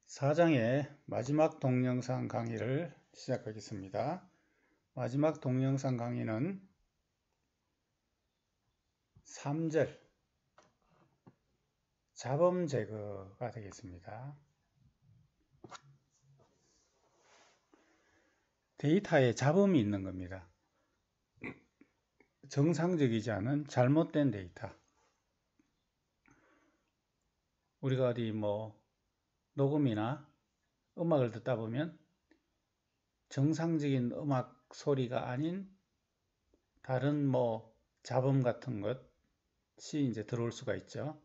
4장의 마지막 동영상 강의를 시작하겠습니다. 마지막 동영상 강의는 3절 잡음 제거가 되겠습니다. 데이터에 잡음이 있는 겁니다. 정상적이지 않은 잘못된 데이터. 우리가 어디 녹음이나 음악을 듣다 보면 정상적인 음악 소리가 아닌 다른 잡음 같은 것이 이제 들어올 수가 있죠.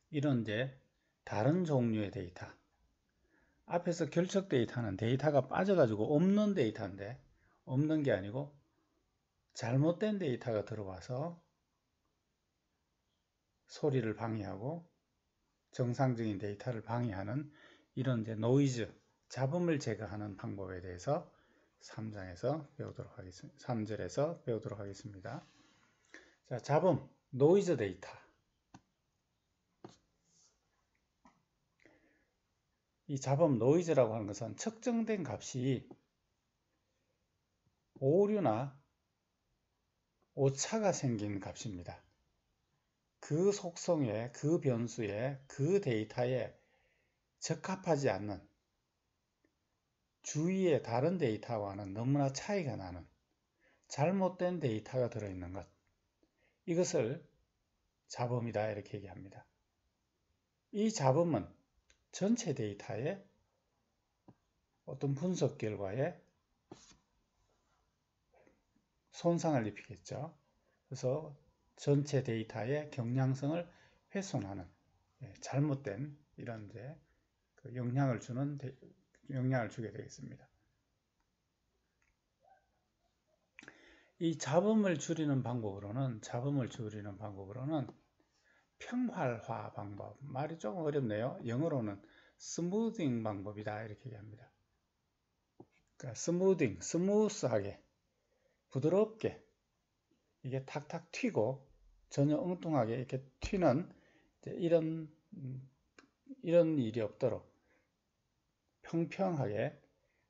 이런 이제 다른 종류의 데이터. 앞에서 결석 데이터는 데이터가 빠져가지고 없는 데이터인데, 없는 게 아니고 잘못된 데이터가 들어와서 소리를 방해하고 정상적인 데이터를 방해하는 이런 이제 노이즈, 잡음을 제거하는 방법에 대해서 3장에서 배우도록 하겠습니다. 3절에서 배우도록 하겠습니다. 자, 잡음, 노이즈 데이터. 이 잡음 노이즈라고 하는 것은 측정된 값이 오류나 오차가 생긴 값입니다. 그 속성에, 그 변수에, 그 데이터에 적합하지 않는 주위의 다른 데이터와는 너무나 차이가 나는 잘못된 데이터가 들어있는 것. 이것을 잡음이다 이렇게 얘기합니다. 이 잡음은 전체 데이터의 어떤 분석 결과에 손상을 입히겠죠. 그래서 전체 데이터의 경량성을 훼손하는 잘못된 이런 이제 영향을 주게 되겠습니다. 이 잡음을 줄이는 방법으로는 평활화 방법, 말이 조금 어렵네요. 영어로는 스무딩 방법이다 이렇게 얘기합니다. 그러니까 스무스하게, 부드럽게 이게 탁탁 튀고 전혀 엉뚱하게 이렇게 튀는 이런 일이 없도록 평평하게,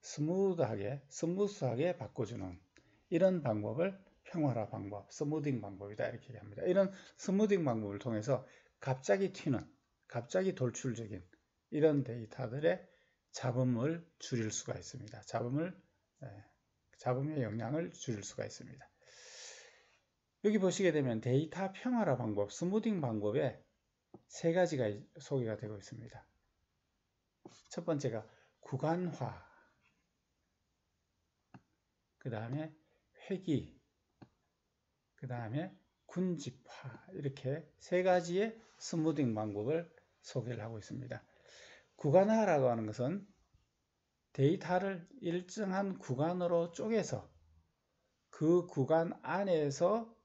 스무스하게 바꿔주는 이런 방법을 평활화 방법, 스무딩 방법이다 이렇게 얘기합니다. 이런 스무딩 방법을 통해서 갑자기 튀는, 갑자기 돌출적인 이런 데이터들의 잡음을 줄일 수가 있습니다. 잡음의 영향을 줄일 수가 있습니다. 여기 보시게 되면 데이터 평활화 방법, 스무딩 방법에 세 가지가 소개가 되고 있습니다. 첫 번째가 구간화, 그 다음에 회귀, 그 다음에 군집화, 이렇게 세 가지의 스무딩 방법을 소개를 하고 있습니다. 구간화라고 하는 것은 데이터를 일정한 구간으로 쪼개서 그 구간 안에서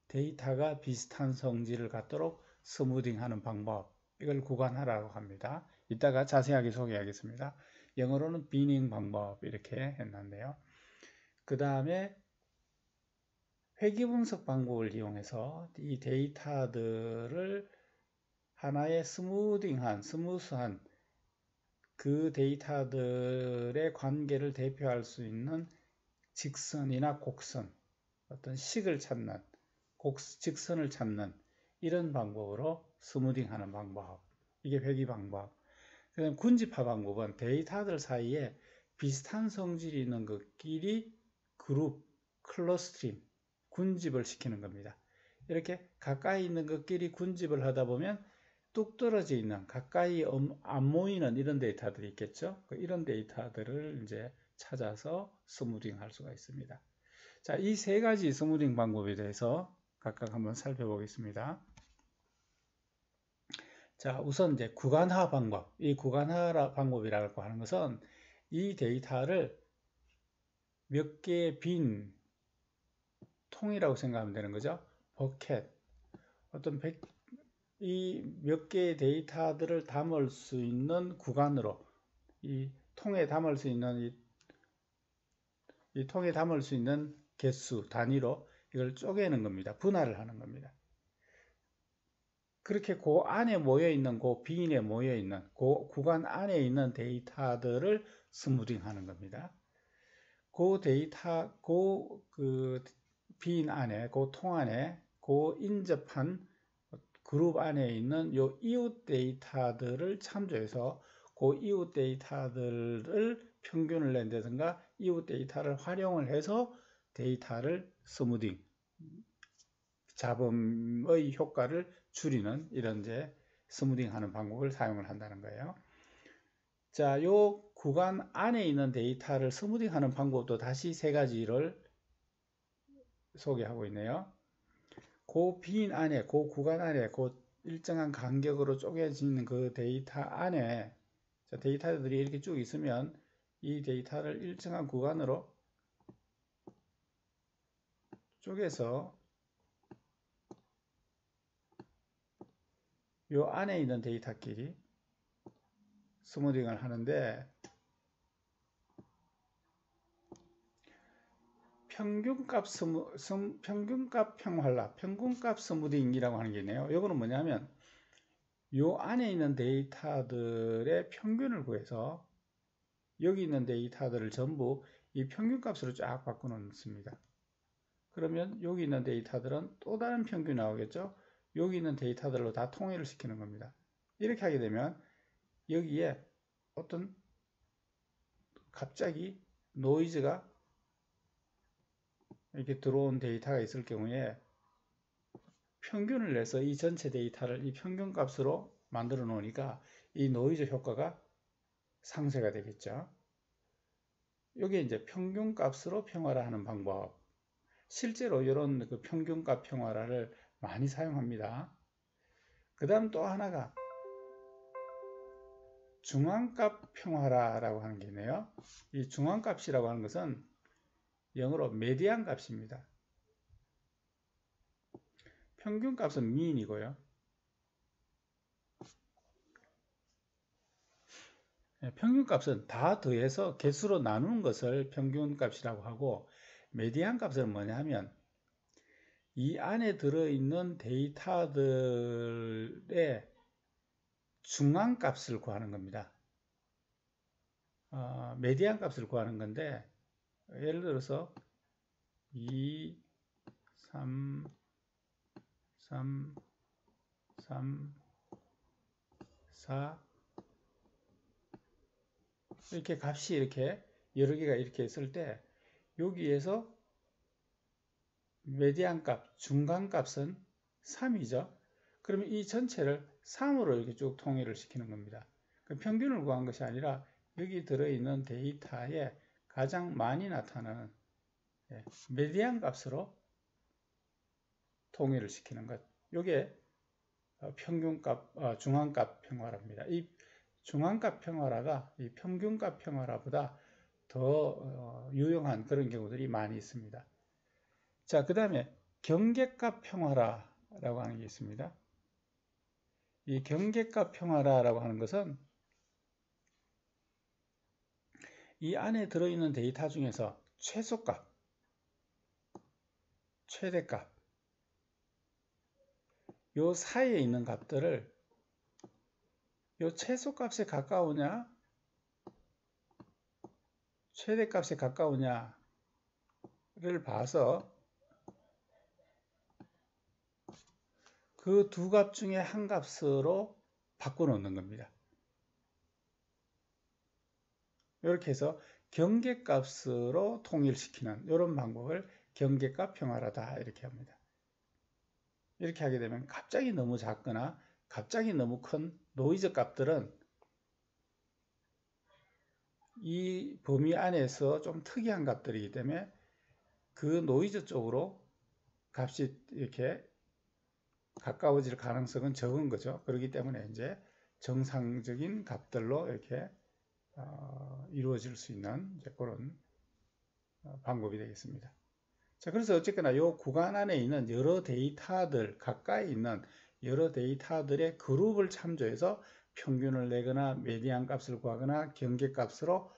데이터가 비슷한 성질을 갖도록 스무딩하는 방법, 이걸 구간화라고 합니다. 이따가 자세하게 소개하겠습니다. 영어로는 비닝 방법 이렇게 했는데요. 그 다음에 회귀분석 방법을 이용해서 이 데이터들을 하나의 스무스한 그 데이터들의 관계를 대표할 수 있는 직선이나 곡선, 어떤 식을 찾는, 직선을 찾는 이런 방법으로 스무딩하는 방법, 이게 회귀 방법. 그 다음에 군집화 방법은 데이터들 사이에 비슷한 성질이 있는 것끼리 그룹, 클러스터링, 군집을 시키는 겁니다. 이렇게 가까이 있는 것끼리 군집을 하다 보면 뚝 떨어져 있는, 가까이 안 모이는 이런 데이터들이 있겠죠. 이런 데이터들을 이제 찾아서 스무딩 할 수가 있습니다. 자, 이 세 가지 스무딩 방법에 대해서 각각 한번 살펴보겠습니다. 자, 우선 이제 구간화 방법. 이 구간화 방법이라고 하는 것은 이 데이터를 몇 개의 빈 통이라고 생각하면 되는 거죠. 버켓. 이 몇 개의 데이터들을 담을 수 있는 구간으로, 이 통에 담을 수 있는 이 통에 담을 수 있는 개수 단위로 이걸 쪼개는 겁니다. 분할을 하는 겁니다. 그렇게 그 안에 모여있는, 그 빈에 모여있는, 그 구간 안에 있는 데이터들을 스무딩 하는 겁니다. 그 데이터, 그 빈 안에, 그 통 안에, 그 인접한 그룹 안에 있는 요 이웃 데이터들을 참조해서 그 이웃 데이터들을 평균을 낸다든가 이웃 데이터를 활용을 해서 데이터를 스무딩, 잡음의 효과를 줄이는 이런 이제 스무딩 하는 방법을 사용을 한다는 거예요. 자, 요 구간 안에 있는 데이터를 스무딩 하는 방법도 다시 세 가지를 소개하고 있네요. 그 빈 안에, 그 구간 안에, 그 일정한 간격으로 쪼개지는 그 데이터 안에 데이터들이 이렇게 쭉 있으면 이 데이터를 일정한 구간으로 쪼개서 요 안에 있는 데이터끼리 스무딩을 하는데 평균값 평활화, 평균값 스무딩이라고 하는 게 있네요. 이거는 뭐냐면 요 안에 있는 데이터들의 평균을 구해서 여기 있는 데이터들을 전부 이 평균값으로 쫙 바꿔 놓습니다. 그러면 여기 있는 데이터들은 또 다른 평균이 나오겠죠? 여기 있는 데이터들로 다 통일을 시키는 겁니다. 이렇게 하게 되면 여기에 어떤 갑자기 노이즈가 이렇게 들어온 데이터가 있을 경우에 평균을 내서 이 전체 데이터를 이 평균값으로 만들어 놓으니까 이 노이즈 효과가 상쇄가 되겠죠. 이게 이제 평균값으로 평활화하는 방법. 실제로 이런 그 평균값 평활화를 많이 사용합니다. 그 다음 또 하나가 중앙값 평활화라고 하는 게 있네요. 이 중앙값이라고 하는 것은 영어로 메디안 값입니다. 평균값은 mean이고요. 평균값은 다 더해서 개수로 나누는 것을 평균값이라고 하고 메디안 값은 뭐냐 하면 이 안에 들어있는 데이터들의 중앙값을 구하는 겁니다. 메디안 값을 구하는 건데 예를 들어서 2, 3, 3, 3, 4 이렇게 값이 이렇게 여러 개가 이렇게 있을 때 여기에서 메디안 값, 중간 값은 3이죠. 그러면 이 전체를 3으로 이렇게 쭉 통일을 시키는 겁니다. 평균을 구한 것이 아니라 여기 들어있는 데이터에 가장 많이 나타나는 메디안 값으로 통일을 시키는 것. 이게 평균값, 중앙값 평활화입니다. 이 중앙값 평활화가 이 평균값 평활화보다 더 유용한 그런 경우들이 많이 있습니다. 자, 그 다음에 경계값 평활화라고 하는 게 있습니다. 이 경계값 평활화라고 하는 것은 이 안에 들어있는 데이터 중에서 최소값, 최대값, 요 사이에 있는 값들을 요 최소값에 가까우냐, 최대값에 가까우냐를 봐서 그 두 값 중에 한 값으로 바꿔 놓는 겁니다. 이렇게 해서 경계값으로 통일시키는 이런 방법을 경계값 평활화다 이렇게 합니다. 이렇게 하게 되면 갑자기 너무 작거나 갑자기 너무 큰 노이즈 값들은 이 범위 안에서 좀 특이한 값들이기 때문에 그 노이즈 쪽으로 값이 이렇게 가까워질 가능성은 적은 거죠. 그렇기 때문에 이제 정상적인 값들로 이렇게 이루어질 수 있는 이제 그런 방법이 되겠습니다. 자, 그래서 어쨌거나 이 구간 안에 있는 여러 데이터들, 가까이 있는 여러 데이터들의 그룹을 참조해서 평균을 내거나 메디안 값을 구하거나 경계값으로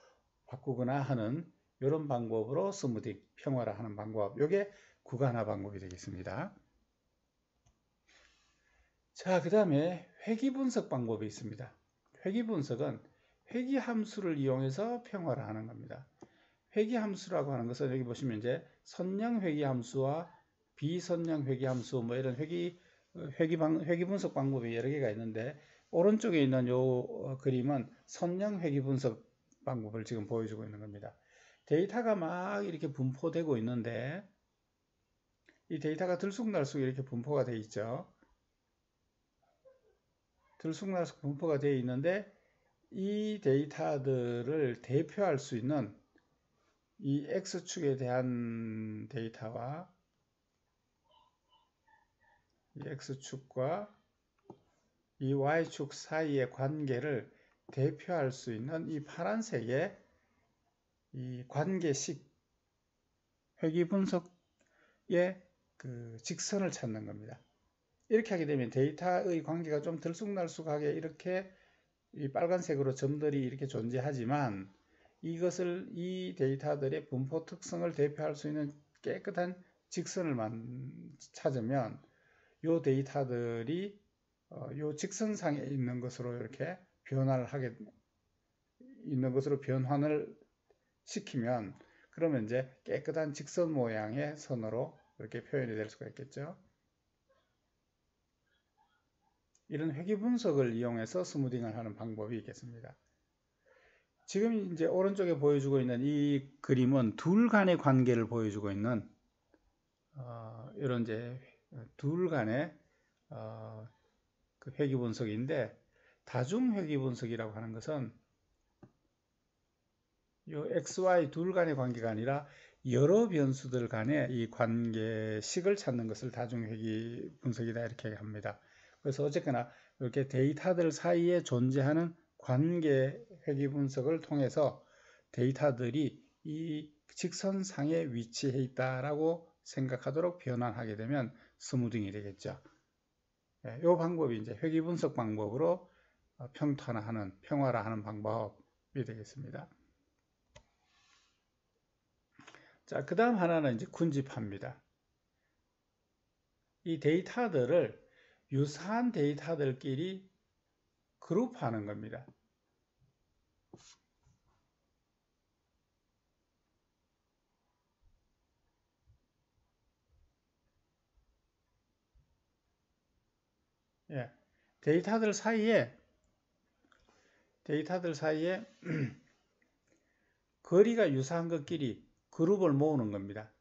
바꾸거나 하는 이런 방법으로 스무딩, 평활화하는 방법. 이게 구간화 방법이 되겠습니다. 자, 그 다음에 회귀 분석 방법이 있습니다. 회귀 분석은 회귀 함수를 이용해서 평화를 하는 겁니다. 회귀 함수라고 하는 것은 여기 보시면 이제 선량 회귀 함수와 비선량 회귀 함수 뭐 이런 회귀 분석 방법이 여러 개가 있는데 오른쪽에 있는 요 그림은 선량 회귀 분석 방법을 지금 보여주고 있는 겁니다. 데이터가 막 이렇게 분포되고 있는데 이 데이터가 들쑥날쑥 이렇게 분포가 되어 있죠. 들쑥날쑥 분포가 되어 있는데 이 데이터들을 대표할 수 있는 이 X축에 대한 데이터와 이 X축과 이 Y축 사이의 관계를 대표할 수 있는 이 파란색의 이 관계식 회귀 분석의 그 직선을 찾는 겁니다. 이렇게 하게 되면 데이터의 관계가 좀 들쑥날쑥하게 이렇게 이 빨간색으로 점들이 이렇게 존재하지만 이것을 이 데이터들의 분포 특성을 대표할 수 있는 깨끗한 직선을 찾으면 이 데이터들이 이 직선상에 있는 것으로 이렇게 변환을 시키면 그러면 이제 깨끗한 직선 모양의 선으로 이렇게 표현이 될 수가 있겠죠. 이런 회귀 분석을 이용해서 스무딩을 하는 방법이 있겠습니다. 지금 이제 오른쪽에 보여주고 있는 이 그림은 둘 간의 관계를 보여주고 있는 이런 이제 둘 간의 그 회귀 분석인데 다중 회귀 분석이라고 하는 것은 이 XY 둘 간의 관계가 아니라 여러 변수들 간의 이 관계식을 찾는 것을 다중 회귀 분석이다 이렇게 합니다. 그래서 어쨌거나 이렇게 데이터들 사이에 존재하는 관계 회귀 분석을 통해서 데이터들이 이 직선상에 위치해 있다라고 생각하도록 변환하게 되면 스무딩이 되겠죠. 이 방법이 이제 회귀 분석 방법으로 평화화하는 방법이 되겠습니다. 자, 그 다음 하나는 이제 군집합니다. 이 데이터들을 유사한 데이터들끼리 그룹하는 겁니다. 예, 데이터들 사이에 거리가 유사한 것끼리 그룹을 모으는 겁니다.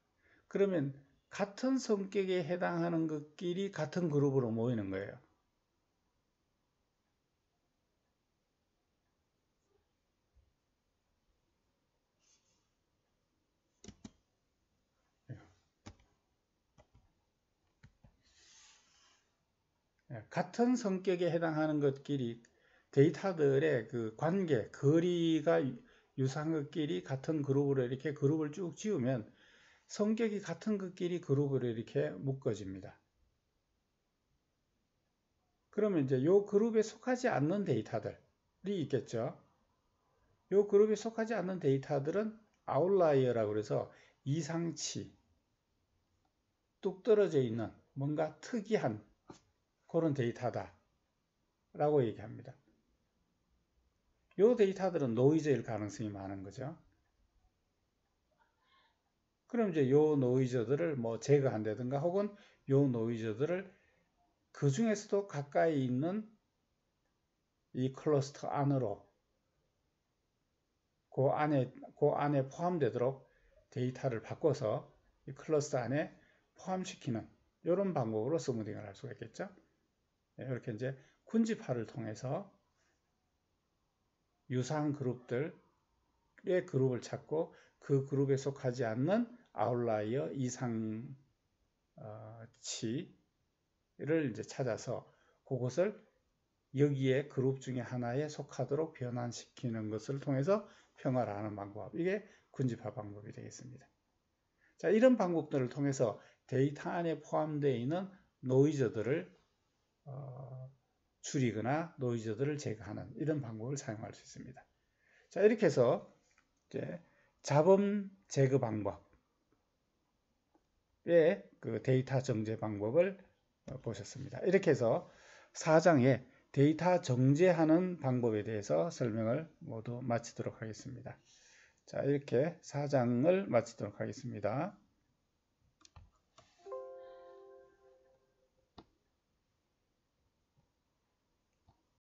그러면 같은 성격에 해당하는 것끼리 같은 그룹으로 모이는 거예요. 같은 성격에 해당하는 것끼리 데이터들의 그 관계, 거리가 유사한 것끼리 같은 그룹으로 이렇게 그룹을 쭉 지으면 성격이 같은 것끼리 그룹으로 이렇게 묶어집니다. 그러면 이제 이 그룹에 속하지 않는 데이터들이 있겠죠. 이 그룹에 속하지 않는 데이터들은 아웃라이어라고 그래서 이상치, 뚝 떨어져 있는 뭔가 특이한 그런 데이터다 라고 얘기합니다. 이 데이터들은 노이즈일 가능성이 많은 거죠. 그럼 이제 이 노이즈들을 뭐 제거한다든가 혹은 이 노이즈들을 그 중에서도 가까이 있는 이 클러스터 안으로 그 안에 포함되도록 데이터를 바꿔서 이 클러스터 안에 포함시키는 이런 방법으로 스무딩을 할 수가 있겠죠. 이렇게 이제 군집화를 통해서 유사한 그룹들의 그룹을 찾고 그 그룹에 속하지 않는 아웃라이어 이상치를 이제 찾아서 그것을 여기에 그룹 중에 하나에 속하도록 변환시키는 것을 통해서 평화를 하는 방법. 이게 군집화 방법이 되겠습니다. 자, 이런 방법들을 통해서 데이터 안에 포함되어 있는 노이즈들을 줄이거나 노이즈들을 제거하는 이런 방법을 사용할 수 있습니다. 자, 이렇게 해서 이제 잡음 제거 방법의 그 데이터 정제 방법을 보셨습니다. 이렇게 해서 4장에 데이터 정제하는 방법에 대해서 설명을 모두 마치도록 하겠습니다. 자, 이렇게 4장을 마치도록 하겠습니다.